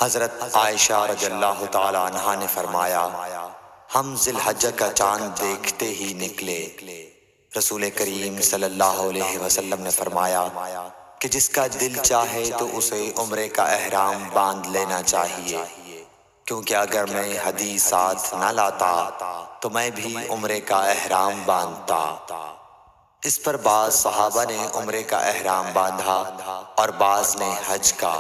حضرت عائشہ رضی اللہ تعالی عنہا نے فرمایا، ہم ذی الحجہ کا چاند دیکھتے ہی نکلے۔ رسول کریم صلی اللہ علیہ وسلم نے فرمایا کہ جس کا دل چاہے تو اسے عمرے کا احرام باندھ لینا چاہیے، کیونکہ اگر میں حدیث ساتھ نہ لاتا تو میں بھی عمرے کا احرام باندھتا۔ اس پر بعض صحابہ نے عمرے کا احرام باندھا اور بعض نے حج کا۔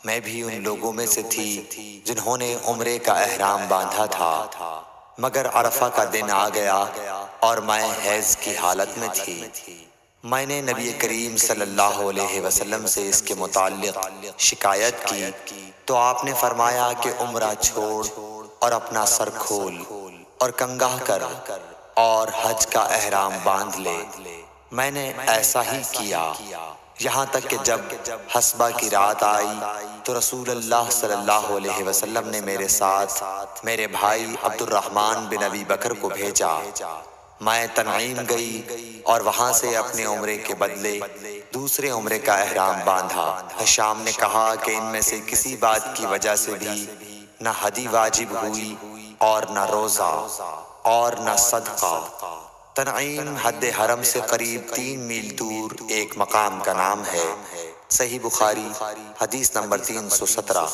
میں بھی ان لوگوں میں سے تھی جنہوں نے عمرے کا احرام باندھا تھا، مگر عرفہ کا دن آ گیا اور میں حیض کی حالت میں تھی۔ میں نے نبی کریم صلی اللہ علیہ وسلم سے اس کے متعلق شکایت کی تو آپ نے فرمایا کہ عمرہ چھوڑ اور اپنا سر کھول اور کنگھا کر اور حج کا احرام باندھ لے۔ میں نے ایسا ہی کیا، یہاں تک کہ جب حسبہ کی رات آئی تو رسول اللہ صلی اللہ علیہ وسلم نے میرے ساتھ میرے بھائی عبد الرحمن بن ابی بکر کو بھیجا۔ میں تنعیم گئی اور وہاں سے اپنے عمرے کے بدلے دوسرے عمرے کا احرام باندھا۔ ہشام نے کہا کہ ان میں سے کسی بات کی وجہ سے بھی نہ حدی واجب ہوئی اور نہ روزہ اور نہ صدقہ۔ تنعیم حد حرم سے قریب 3 میل دور ایک مقام کا نام ہے۔ صحیح بخاری حدیث نمبر 317۔